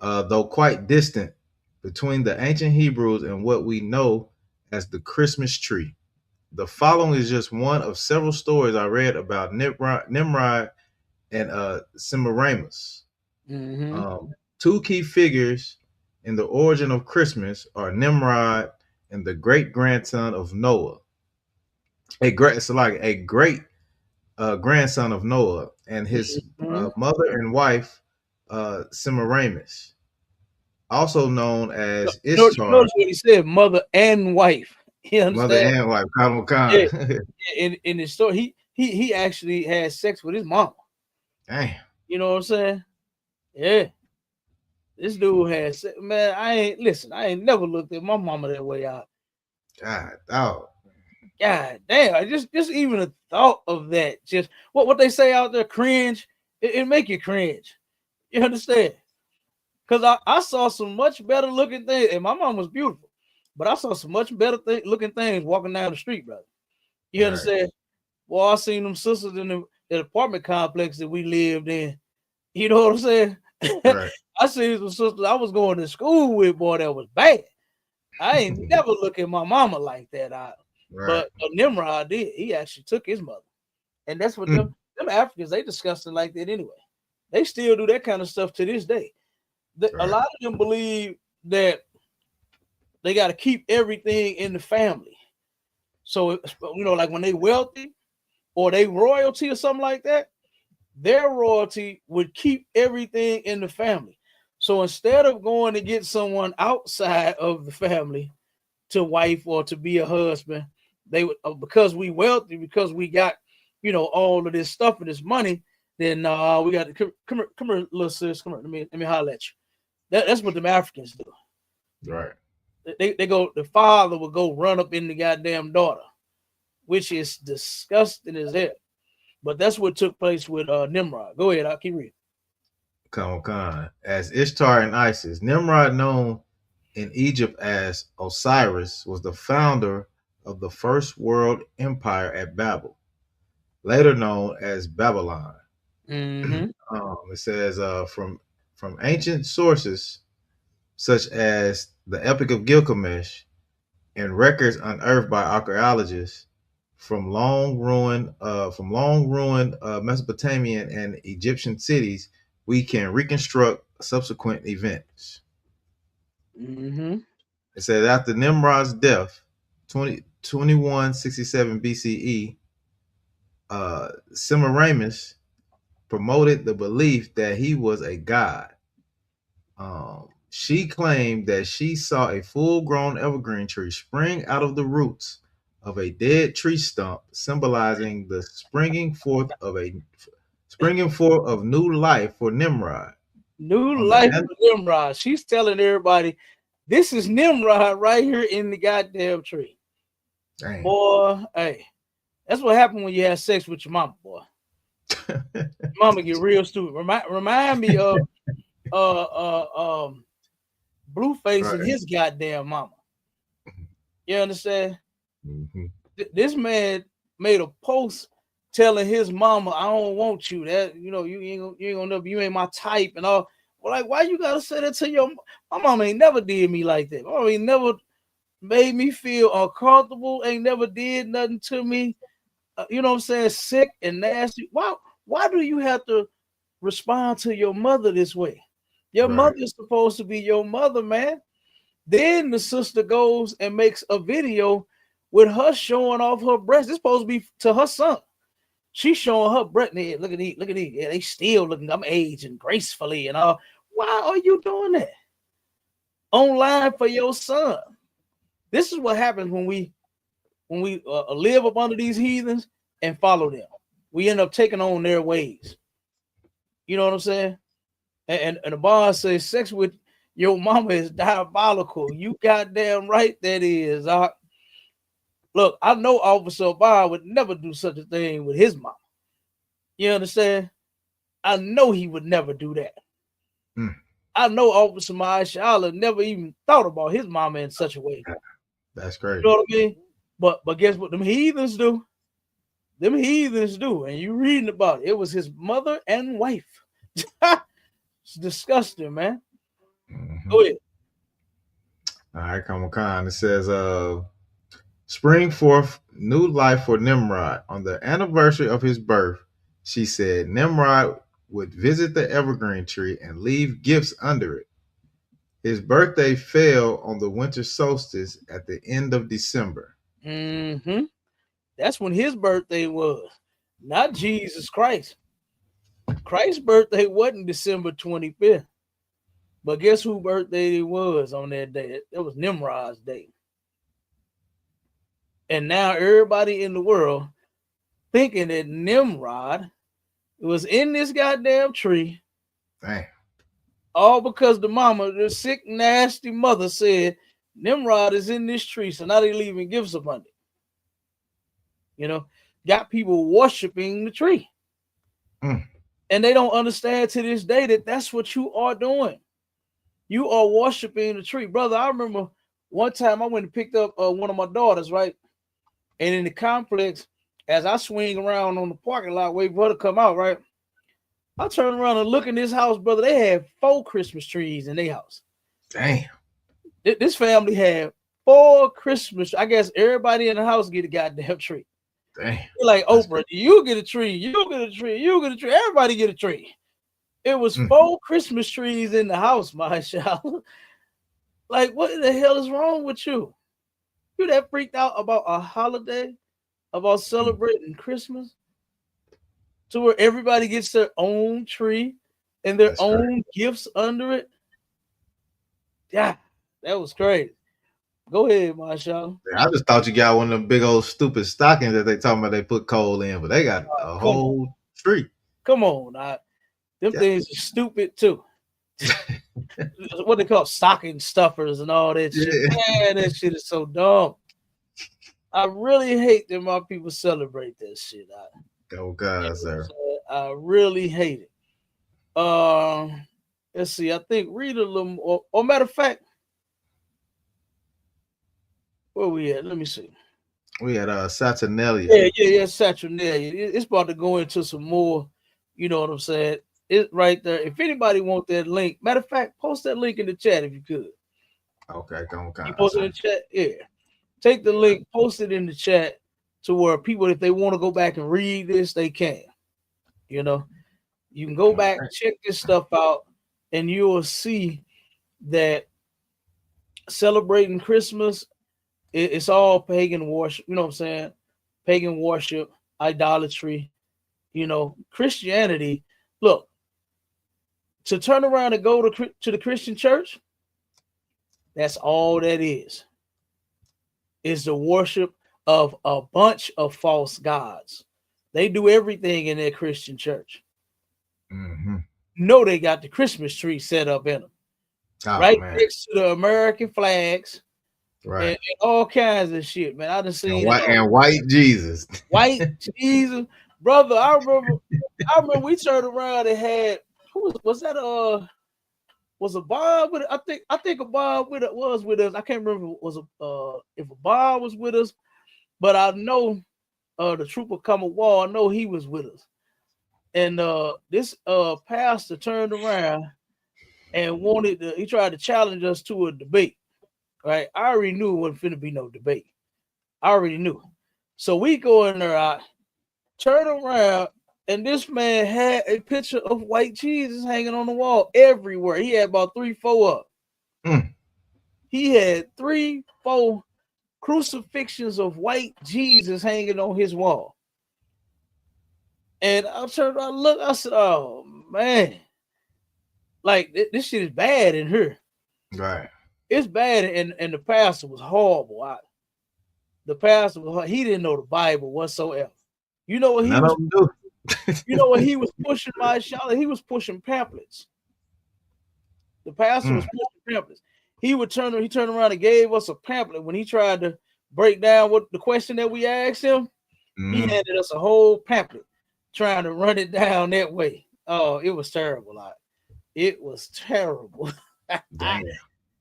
though quite distant, between the ancient Hebrews and what we know as the Christmas tree. The following is just one of several stories I read about Nimrod and Semiramis. Two key figures in the origin of Christmas are Nimrod and the great grandson of Noah. A great grandson of Noah and his mother and wife, Semiramis, also known as Ishtar. Notice what he said, mother and wife. You understand? Mother and wife, Yeah. In his story, he actually had sex with his mama. Damn. You know what I'm saying? Yeah. This dude had sex. Man, I ain't never looked at my mama that way out. God, dog. God damn, I just even the thought of that, just what they say out there, cringe, it make you cringe. You understand? Because I saw some much better looking things, and my mom was beautiful, but I saw some much better looking things walking down the street, brother. You understand? Well, I seen them sisters in the apartment complex that we lived in. You know what I'm saying? Right. I seen some sisters I was going to school with, boy, that was bad. I ain't never look at my mama like that. But Nimrod did. He actually took his mother. And that's what them Africans, they discussed it like that anyway. They still do that kind of stuff to this day. A lot of them believe that they got to keep everything in the family. So, like when they wealthy or they royalty or something like that, their royalty would keep everything in the family. So instead of going to get someone outside of the family to wife or to be a husband, they would, because we wealthy, because we got, all of this stuff and this money, then we got to come here, little sis, come here, let me holler at you. That's what them Africans do. Right. They go, the father will go run up in the goddamn daughter, which is disgusting as hell. But that's what took place with Nimrod. Go ahead, I'll keep reading. Come on. As Ishtar and Isis, Nimrod, known in Egypt as Osiris, was the founder of the first world empire at Babel, later known as Babylon. It says from ancient sources such as the Epic of Gilgamesh and records unearthed by archaeologists from long ruined Mesopotamian and Egyptian cities, we can reconstruct subsequent events. It says after Nimrod's death, 2167 BCE, Semiramis promoted the belief that he was a god. She claimed that she saw a full-grown evergreen tree spring out of the roots of a dead tree stump, symbolizing the springing forth of new life for Nimrod. New life for Nimrod. She's telling everybody, this is Nimrod right here in the goddamn tree. Dang. Boy, hey, that's what happened when you have sex with your mama, boy. Mama get real stupid. Remind me of Blueface and his goddamn mama. You understand? This man made a post telling his mama, I don't want you. That you ain't gonna know, you ain't my type and all. Well, like, why you gotta say that to my mama ain't never did me like that. My mama ain't never made me feel uncomfortable, ain't never did nothing to me. You know what I'm saying? Sick and nasty. Why do you have to respond to your mother this way? Your mother is supposed to be your mother, man. Then the sister goes and makes a video with her showing off her breasts. It's supposed to be to her son. She's showing her breast. Look at these. Yeah, they still looking. I'm aging gracefully and all. Why are you doing that online for your son? This is what happens when we live up under these heathens and follow them. We end up taking on their ways. You know what I'm saying? And the boss says sex with your mama is diabolical. You goddamn right that is. Look, I know Officer Barr would never do such a thing with his mama. You understand? I know he would never do that. I know Officer Mahershala never even thought about his mama in such a way. That's great. You know what I mean? But guess what? Them heathens do. And you reading about it. It was his mother and wife. It's disgusting, man. Go ahead. All right, come on. It says spring forth new life for Nimrod. On the anniversary of his birth, she said Nimrod would visit the evergreen tree and leave gifts under it. His birthday fell on the winter solstice at the end of December. Mm-hmm. That's when his birthday was, not Jesus Christ. Christ's birthday wasn't December 25th. But guess whose birthday it was on that day? It was Nimrod's day. And now everybody in the world thinking that Nimrod was in this goddamn tree. Damn. All because the sick, nasty mother said Nimrod is in this tree, so now they leaving gifts up under it. You know, got people worshiping the tree. And they don't understand to this day that that's what you are doing. You are worshiping the tree. Brother, I remember one time I went and picked up one of my daughters, right? And in the complex, as I swing around on the parking lot, wait for her to come out, right? I turn around and look in this house, brother. They had 4 Christmas trees in their house. Damn. This family had 4 Christmas. I guess everybody in the house get a goddamn tree. Damn. You're like, Oprah, you get a tree, you get a tree, you get a tree. Everybody get a tree. It was 4 Christmas trees in the house, my child. Like, what the hell is wrong with you? You that freaked out about a holiday, about celebrating Christmas, to where everybody gets their own tree and their own gifts under it? Yeah, that was crazy. Go ahead, Marshall. I just thought you got one of them big old stupid stockings that they talking about they put coal in, but they got a whole tree. Come on, them things are stupid too. What they call stocking stuffers and all that shit. Man, that shit is so dumb. I really hate that my people celebrate that shit. Go God, sir. I really hate it. Let's see. I think read a little more. Or matter of fact, where we at? Let me see. We had Saturnalia. Yeah, Saturnalia. It's about to go into some more. You know what I'm saying? It right there. If anybody want that link, matter of fact, post that link in the chat if you could. Okay, go on. You post it in the chat? Yeah. Take the link, post it in the chat to where people, if they want to go back and read this, they can. You know, you can go back, check this stuff out, and you will see that celebrating Christmas, it's all pagan worship. You know what I'm saying? Pagan worship, idolatry. You know, Christianity. Look, to turn around and go to the Christian church, that's all that is the worship of a bunch of false gods. They do everything in their Christian church. No, they got the Christmas tree set up in them, next to the American flags, and all kinds of shit, man. I done seen white Jesus, brother. I remember we turned around and had was that was a Bob with it? I think a Bob with it was with us. I can't remember if a Bob was with us, but I know the trooper coming wall. I know he was with us. And this pastor turned around and he tried to challenge us to a debate. Right? I already knew it wasn't finna be no debate. I already knew. So we go in there, turn around. And this man had a picture of white Jesus hanging on the wall everywhere. He had about 3-4 up. He had 3-4 crucifixions of white Jesus hanging on his wall. And I turned around, look, I said, oh man, like this shit is bad in here. Right. It's bad, and the pastor was horrible. He didn't know the Bible whatsoever. You know what he was doing? You know what he was pushing, my child? He was pushing pamphlets. The pastor was pushing pamphlets. He turned around and gave us a pamphlet when he tried to break down what the question that we asked him. He handed us a whole pamphlet trying to run it down that way. Oh, it was terrible. It was terrible.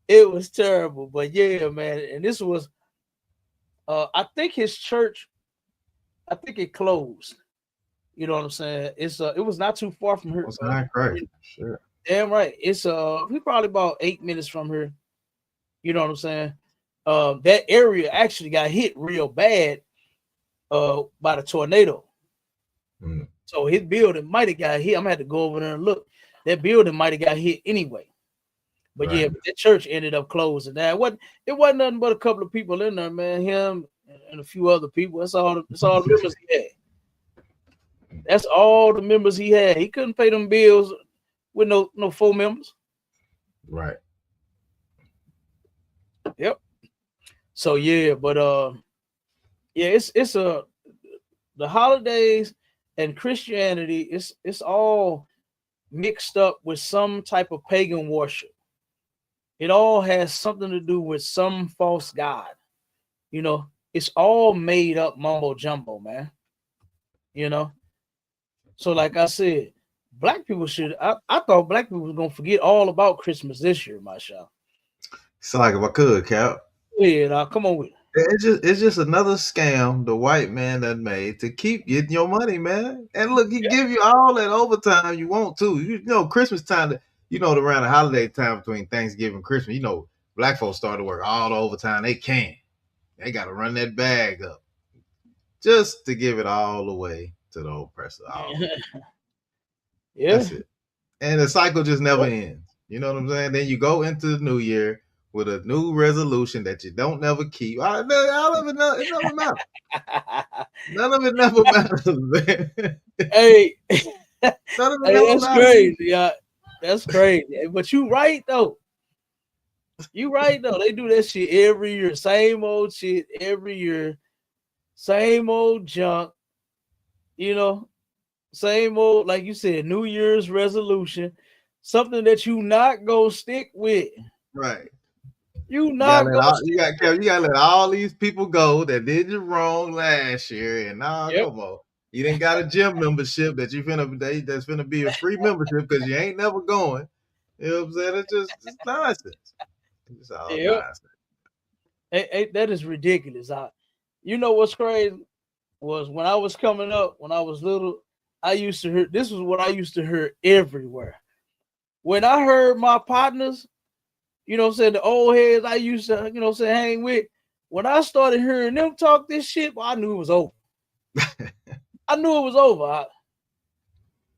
It was terrible. But yeah, man. And this was I think his church, I think it closed. You know what I'm saying? It was not too far from here. It's not great. Sure. Damn right. It's we probably about 8 minutes from here. You know what I'm saying? that area actually got hit real bad by the tornado. Mm. So his building might have got hit. I'm gonna have to go over there and look. That building might have got hit anyway. But Right. yeah, the church ended up closing. Now it wasn't nothing but a couple of people in there, man. Him and a few other people. That's all the members he had. That's all the members he had. He couldn't pay them bills with no 4 members. Right. Yep. So yeah, but yeah, it's the holidays and Christianity, it's all mixed up with some type of pagan worship. It all has something to do with some false god. You know, it's all made up mumbo jumbo, man. You know, so like I said, black people should. I thought black people was gonna forget all about Christmas this year, Masha. It's like if I could, Cap. Yeah, now come on with it. It's just another scam the white man done made to keep getting your money, man. And look, he give you all that overtime you want to. You know, Christmas time, around the holiday time between Thanksgiving and Christmas, black folks start to work all the overtime they can. They got to run that bag up just to give it all away to the oppressor. Yeah, That's it. And the cycle just never ends. You know what I'm saying? Then you go into the new year with a new resolution that you don't never keep. All of it never matters. None of it never matters, man. hey, None of it hey, never that's matters. crazy, yeah. That's crazy. But you right though. You right though. They do that shit every year. Same old shit every year. Same old junk. You know, same old, like you said, New Year's resolution. Something that you not gonna stick with. Right. You You not gotta, gonna you gotta let all these people go that did you wrong last year. And now, Yep. come on. You didn't got a gym membership that's finna be a free membership because you ain't never going. You know what I'm saying? It's nonsense. It's all Yep. nonsense. Hey, that is ridiculous. You know what's crazy was when I was coming up, when I was little, I used to hear this was what I used to hear everywhere. When I heard my partners, you know what I'm saying, the old heads I used to, you know what I'm saying, hang with, when I started hearing them talk this shit, well, I knew it was over. I knew it was over.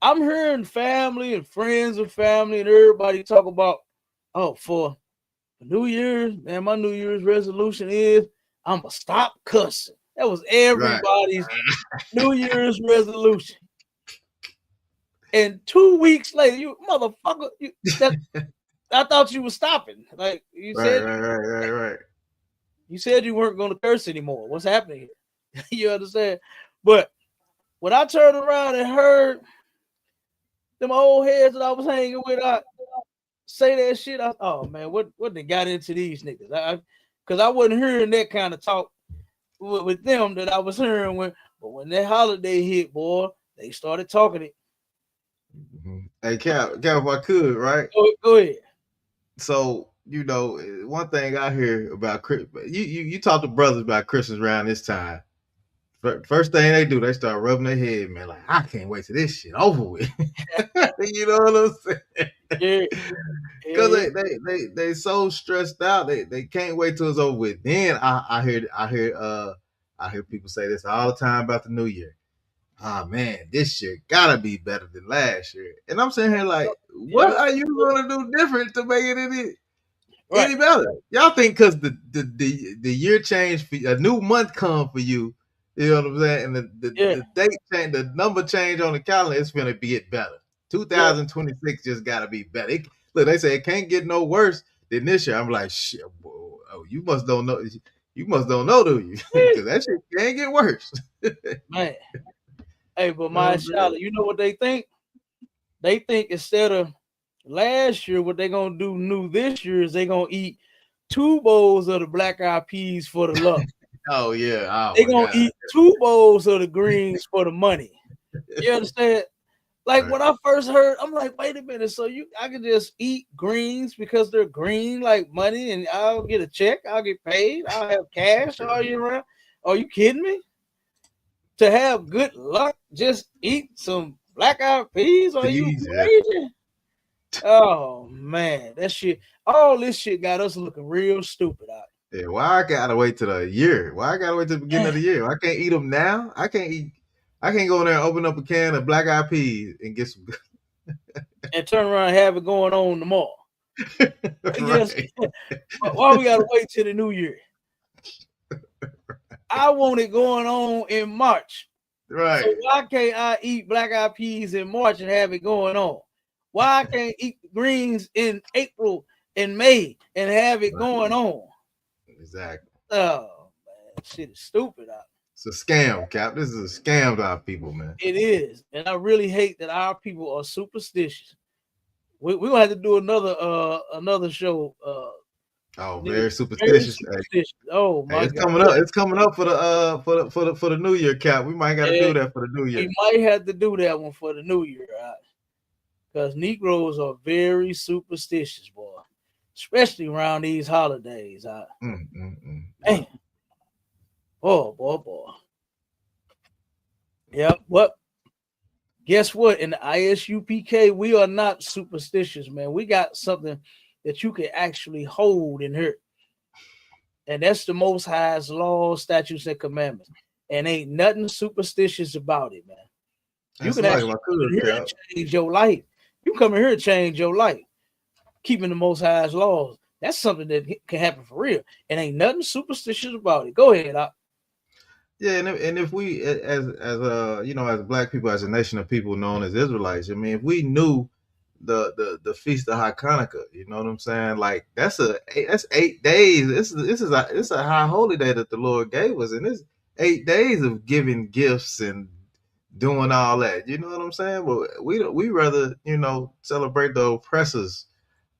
I'm hearing family and friends of family and everybody talk about, for New Year's, man, my New Year's resolution is I'm going to stop cussing. That was everybody's New Year's resolution. And 2 weeks later, you motherfucker, I thought you were stopping. Like you said, Right. You said you weren't going to curse anymore. What's happening here? You understand? But when I turned around and heard them old heads that I was hanging with, I say that shit. Oh man, what they got into these niggas? Because I wasn't hearing that kind of talk with them that I was hearing but when that holiday hit, boy, they started talking it. Mm-hmm. Hey, Cap, if I could, right? Go ahead. So, one thing I hear about you talk to brothers about Christmas around this time. First thing they do, they start rubbing their head, man. Like, I can't wait till this shit over with. You know what I'm saying? Yeah. Because they so stressed out, they can't wait till it's over with. Then I hear people say this all the time about the new year. Oh man, this year gotta be better than last year. And I'm sitting here like, what are you gonna do different to make it any better? Y'all think because the year change for a new month come for you, you know what I'm saying? And the date change, the number change on the calendar, it's gonna get better. 2026 just gotta be better. Look, they say it can't get no worse than this year. I'm like, shit, you must don't know. You must don't know, do you? Because that shit can't get worse. Man. Hey, but my Charlotte, you know what they think? They think instead of last year, what they're gonna do new this year is they're gonna eat 2 bowls of the black eyed peas for the love. Oh yeah, they're gonna eat 2 bowls of the greens for the money. You understand? Like when I first heard, I'm like, wait a minute, so I can just eat greens because they're green like money, and I'll get a check, I'll get paid, I'll have cash all year round. Are you kidding me? To have good luck, just eat some black eyed peas? Are you crazy? Oh man, that shit, all this shit got us looking real stupid out. Yeah, why I gotta wait till the year? Why I gotta wait till the beginning of the year? I can't eat them now. I can't go in there and open up a can of black eyed peas and get some. and turn around and have it going on tomorrow. Yes. Right. Why we gotta wait till the new year? I want it going on in March. Right. So why can't I eat black eyed peas in March and have it going on? Why I can't eat greens in April and May and have it going on? Exactly. Oh man, shit is stupid out. It's a scam, Cap. This is a scam to our people, man. It is, and I really hate that our people are superstitious. We're gonna have to do another show. Very superstitious. Oh my it's God. coming up. It's coming up for the new year, Cap. We might got to do that for the new year. We might have to do that one for the new year, right? Because Negroes are very superstitious, boy, especially around these holidays. Man. Boy. Yep. What? Guess what? In the ISUPK, we are not superstitious, man. We got something that you can actually hold and hurt. And that's the Most High's laws, statutes, and commandments. And ain't nothing superstitious about it, man. You can actually come in here and change your life. You come in here and change your life. Keeping the Most High's laws. That's something that can happen for real. And ain't nothing superstitious about it. Go ahead, Doc. Yeah, and if we as Black people, as a nation of people known as Israelites, I mean, if we knew the feast of Hanukkah, you know what I'm saying? Like that's 8 days. This is a high holy day that the Lord gave us, and it's 8 days of giving gifts and doing all that. You know what I'm saying? But we rather celebrate the oppressors'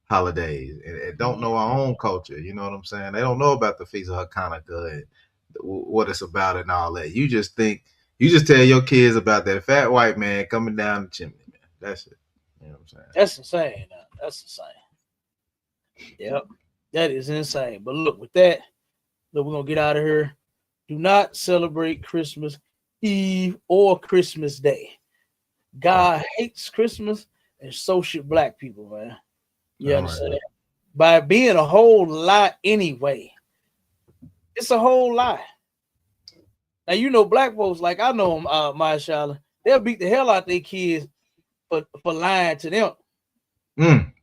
holidays and don't know our own culture. You know what I'm saying? They don't know about the feast of Hanukkah and what it's about and all that. You just tell your kids about that fat white man coming down the chimney, man. That's it. You know what I'm saying? That's insane. That's insane. Yep. That is insane. But look, with that, we're going to get out of here. Do not celebrate Christmas Eve or Christmas Day. God hates Christmas, and so should Black people, man. You understand? Right. By being a whole lie anyway. It's a whole lie. Now, Black folks, like I know them, Mashallah, they'll beat the hell out their kids for lying to them.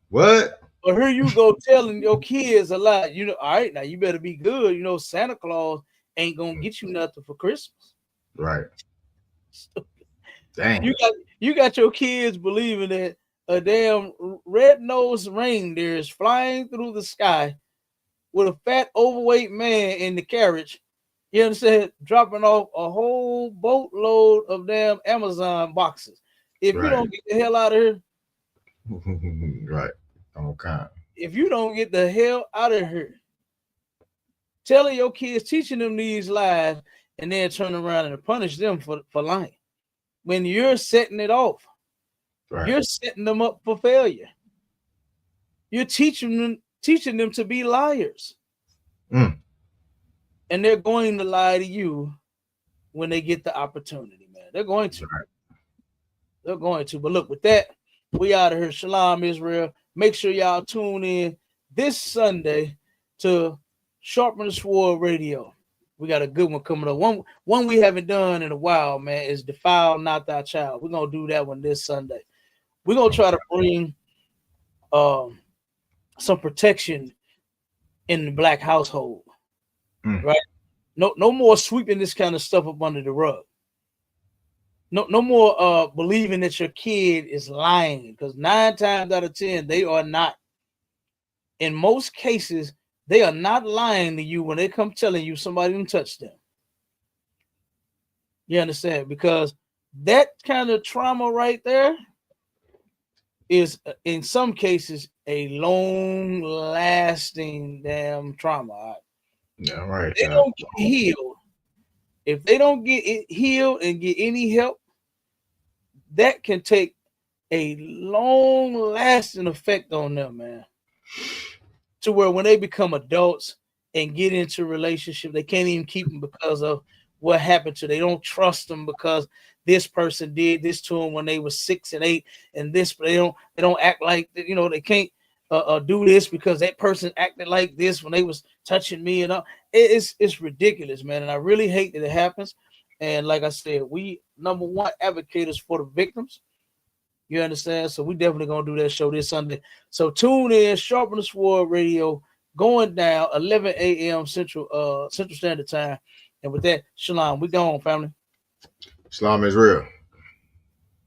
What? But here you go telling your kids a lie. All right, now you better be good. Santa Claus ain't gonna get you nothing for Christmas. Right. Dang. You got your kids believing that a damn red-nosed reindeer is flying through the sky with a fat, overweight man in the carriage. You understand? Dropping off a whole boatload of damn Amazon boxes. If you don't get the hell out of here. Right. Okay. If you don't get the hell out of here, telling your kids, teaching them these lies, and then turn around and punish them for lying. When you're setting it off, you're setting them up for failure. You're teaching them to be liars. And they're going to lie to you when they get the opportunity, man. They're going to. They're going to. But look, with that, we out of here. Shalom, Israel. Make sure y'all tune in this Sunday to Sharpen the Sword Radio. We got a good one coming up. One we haven't done in a while, man, is Defile Not Thy Child. We're going to do that one this Sunday. We're going to try to bring some protection in the Black household. Right? No more sweeping this kind of stuff up under the rug. No more believing that your kid is lying, because 9 times out of 10 they are not. In most cases, they are not lying to you when they come telling you somebody didn't touch them. You understand? Because that kind of trauma right there is, in some cases, a long-lasting damn trauma. Yeah, right. If they don't get healed, if they don't get it healed and get any help, that can take a long-lasting effect on them, man. To where when they become adults and get into a relationship, they can't even keep them because of what happened to them. They don't trust them because this person did this to them when they were 6 and 8, and this, but they don't act like, they can't do this because that person acted like this when they was touching me and all. It's ridiculous, man. And I really hate that it happens. And like I said, we number one advocates for the victims. You understand? So we definitely gonna do that show this Sunday. So tune in, Sharpen the Sword Radio, going down 11 a.m. Central Standard Time. And with that, shalom. We gone, family. Islam is real.